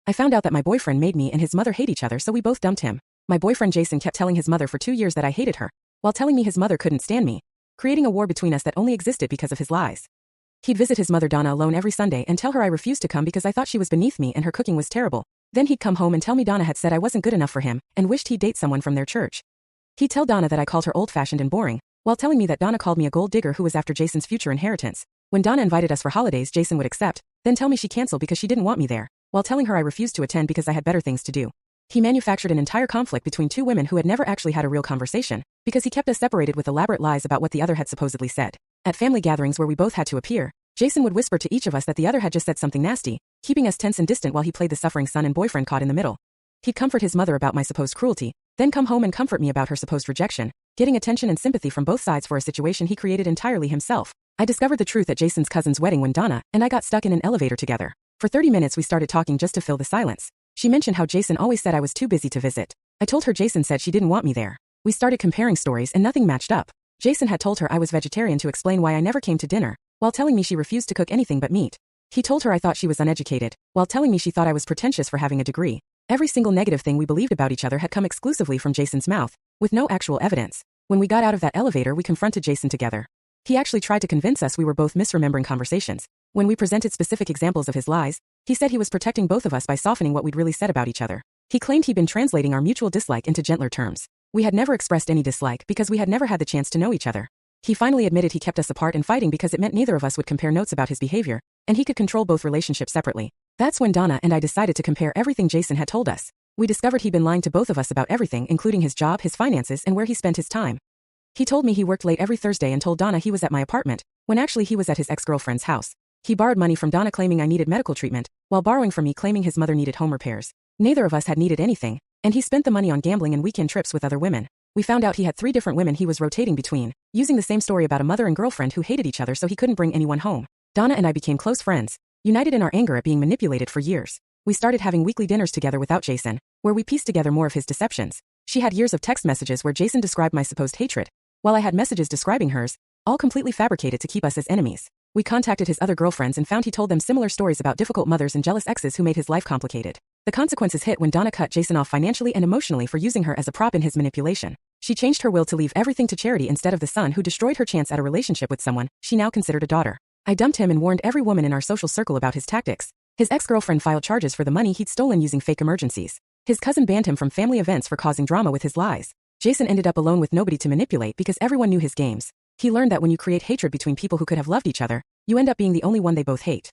I found out that my boyfriend made me and his mother hate each other, so we both dumped him. My boyfriend Jason kept telling his mother for 2 years that I hated her, while telling me his mother couldn't stand me, creating a war between us that only existed because of his lies. He'd visit his mother Donna alone every Sunday and tell her I refused to come because I thought she was beneath me and her cooking was terrible. Then he'd come home and tell me Donna had said I wasn't good enough for him and wished he'd date someone from their church. He'd tell Donna that I called her old-fashioned and boring, while telling me that Donna called me a gold digger who was after Jason's future inheritance. When Donna invited us for holidays, Jason would accept, then tell me she canceled because she didn't want me there, while telling her I refused to attend because I had better things to do. He manufactured an entire conflict between two women who had never actually had a real conversation, because he kept us separated with elaborate lies about what the other had supposedly said. At family gatherings where we both had to appear, Jason would whisper to each of us that the other had just said something nasty, keeping us tense and distant while he played the suffering son and boyfriend caught in the middle. He'd comfort his mother about my supposed cruelty, then come home and comfort me about her supposed rejection, getting attention and sympathy from both sides for a situation he created entirely himself. I discovered the truth at Jason's cousin's wedding when Donna and I got stuck in an elevator together. For 30 minutes we started talking just to fill the silence. She mentioned how Jason always said I was too busy to visit. I told her Jason said she didn't want me there. We started comparing stories and nothing matched up. Jason had told her I was vegetarian to explain why I never came to dinner, while telling me she refused to cook anything but meat. He told her I thought she was uneducated, while telling me she thought I was pretentious for having a degree. Every single negative thing we believed about each other had come exclusively from Jason's mouth, with no actual evidence. When we got out of that elevator, we confronted Jason together. He actually tried to convince us we were both misremembering conversations. When we presented specific examples of his lies, he said he was protecting both of us by softening what we'd really said about each other. He claimed he'd been translating our mutual dislike into gentler terms. We had never expressed any dislike because we had never had the chance to know each other. He finally admitted he kept us apart and fighting because it meant neither of us would compare notes about his behavior, and he could control both relationships separately. That's when Donna and I decided to compare everything Jason had told us. We discovered he'd been lying to both of us about everything, including his job, his finances, and where he spent his time. He told me he worked late every Thursday and told Donna he was at my apartment, when actually he was at his ex-girlfriend's house. He borrowed money from Donna claiming I needed medical treatment, while borrowing from me claiming his mother needed home repairs. Neither of us had needed anything, and he spent the money on gambling and weekend trips with other women. We found out he had 3 different women he was rotating between, using the same story about a mother and girlfriend who hated each other so he couldn't bring anyone home. Donna and I became close friends, united in our anger at being manipulated for years. We started having weekly dinners together without Jason, where we pieced together more of his deceptions. She had years of text messages where Jason described my supposed hatred, while I had messages describing hers, all completely fabricated to keep us as enemies. We contacted his other girlfriends and found he told them similar stories about difficult mothers and jealous exes who made his life complicated. The consequences hit when Donna cut Jason off financially and emotionally for using her as a prop in his manipulation. She changed her will to leave everything to charity instead of the son who destroyed her chance at a relationship with someone she now considered a daughter. I dumped him and warned every woman in our social circle about his tactics. His ex-girlfriend filed charges for the money he'd stolen using fake emergencies. His cousin banned him from family events for causing drama with his lies. Jason ended up alone with nobody to manipulate because everyone knew his games. He learned that when you create hatred between people who could have loved each other, you end up being the only one they both hate.